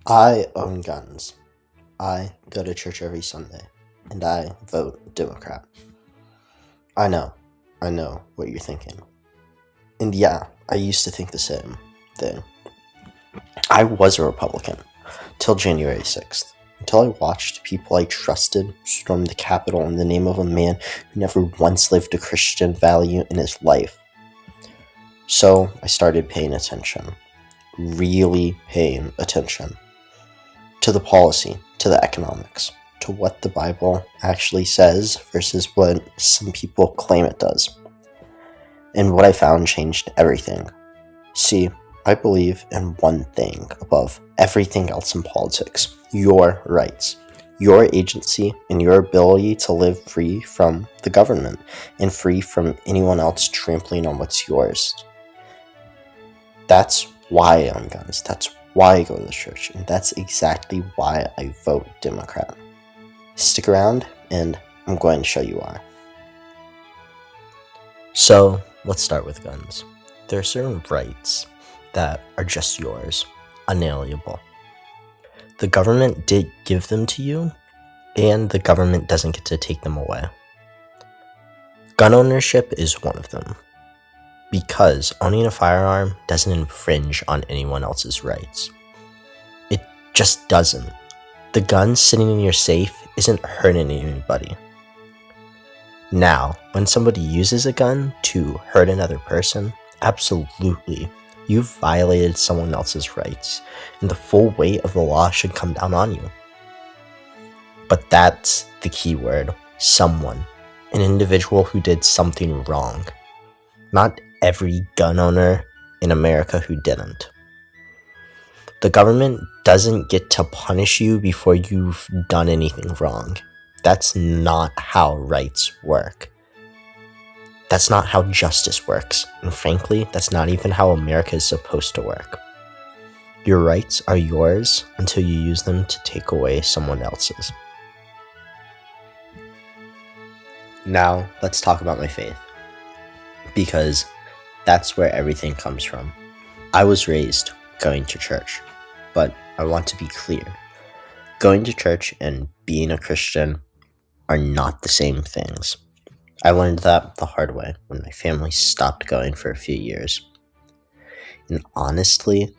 I own guns. I go to church every Sunday. And I vote Democrat. I know. I know what you're thinking. And yeah, I used to think the same thing. I was a Republican till January 6th. Until I watched people I trusted storm the Capitol in the name of a man who never once lived a Christian value in his life. So I started paying attention. Really paying attention. To the policy, to the economics, to what the Bible actually says versus what some people claim it does. And what I found changed everything. See, I believe in one thing above everything else in politics: your rights, your agency, and your ability to live free from the government and free from anyone else trampling on what's yours. That's why I own guns. That's why I go to the church. And that's exactly why I vote Democrat. Stick around, and I'm going to show you why. So, let's start with guns. There are certain rights that are just yours, unalienable. The government did give them to you, and the government doesn't get to take them away. Gun ownership is one of them, because owning a firearm doesn't infringe on anyone else's rights. It just doesn't. The gun sitting in your safe isn't hurting anybody. Now, when somebody uses a gun to hurt another person, absolutely, you've violated someone else's rights, and the full weight of the law should come down on you. But that's the key word: someone. An individual who did something wrong. Not every gun owner in America who didn't. The government doesn't get to punish you before you've done anything wrong. That's not how rights work. That's not how justice works. And frankly, that's not even how America is supposed to work. Your rights are yours until you use them to take away someone else's. Now, let's talk about my faith, because that's where everything comes from. I was raised going to church, but I want to be clear. Going to church and being a Christian are not the same things. I learned that the hard way when my family stopped going for a few years. And honestly,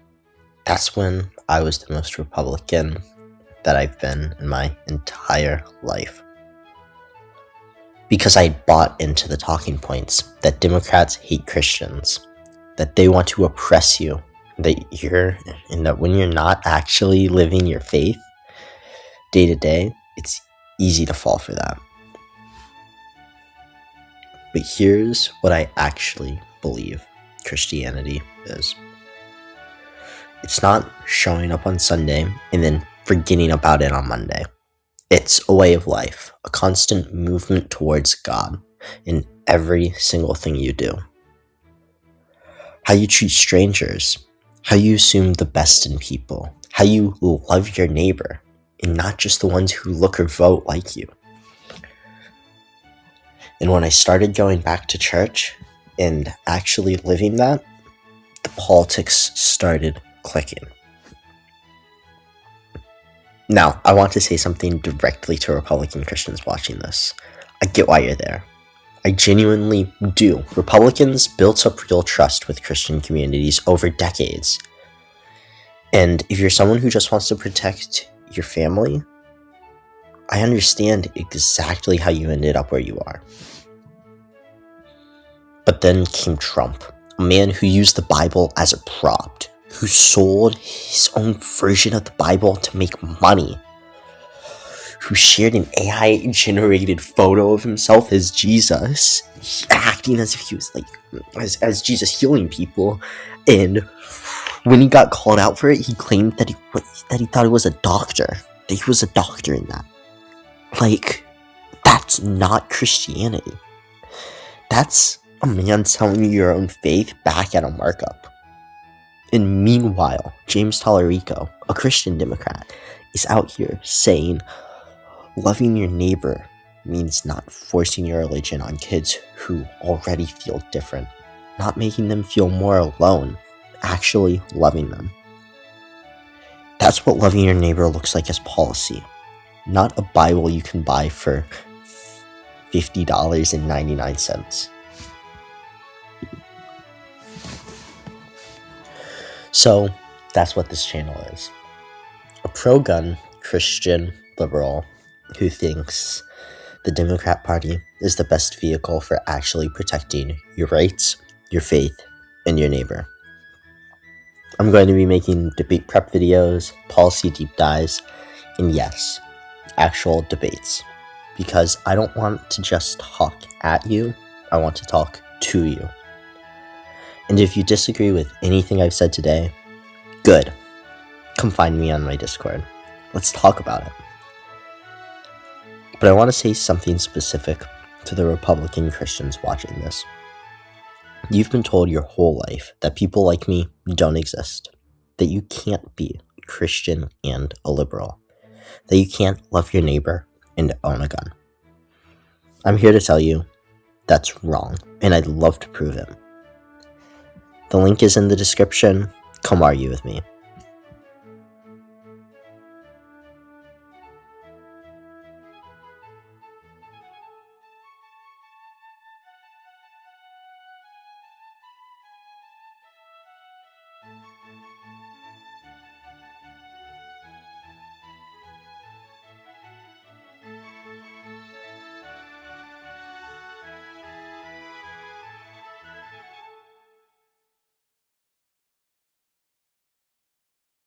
that's when I was the most Republican that I've been in my entire life. Because I bought into the talking points that Democrats hate Christians, that they want to oppress you, that when you're not actually living your faith day to day, it's easy to fall for that. But here's what I actually believe Christianity is. It's not showing up on Sunday and then forgetting about it on Monday. It's a way of life, a constant movement towards God in every single thing you do. How you treat strangers, how you assume the best in people, how you love your neighbor, and not just the ones who look or vote like you. And when I started going back to church and actually living that, the politics started clicking. Now, I want to say something directly to Republican Christians watching this. I get why you're there. I genuinely do. Republicans built up real trust with Christian communities over decades. And if you're someone who just wants to protect your family, I understand exactly how you ended up where you are. But then came Trump, a man who used the Bible as a prop, who sold his own version of the Bible to make money, who shared an AI-generated photo of himself as Jesus, acting as if he was as Jesus healing people. And when he got called out for it, he claimed that he thought he was a doctor, that he was a doctor in that. That's not Christianity. That's a man selling you your own faith back at a markup. And meanwhile, James Tallarico, a Christian Democrat, is out here saying loving your neighbor means not forcing your religion on kids who already feel different, not making them feel more alone, actually loving them. That's what loving your neighbor looks like as policy, not a Bible you can buy for $50.99. So that's what this channel is. A pro-gun Christian liberal who thinks the Democrat Party is the best vehicle for actually protecting your rights, your faith, and your neighbor. I'm going to be making debate prep videos, policy deep dives, and yes, actual debates. Because I don't want to just talk at you, I want to talk to you. And if you disagree with anything I've said today, good. Come find me on my Discord. Let's talk about it. But I want to say something specific to the Republican Christians watching this. You've been told your whole life that people like me don't exist, that you can't be a Christian and a liberal, that you can't love your neighbor and own a gun. I'm here to tell you that's wrong, and I'd love to prove it. The link is in the description. Come argue with me.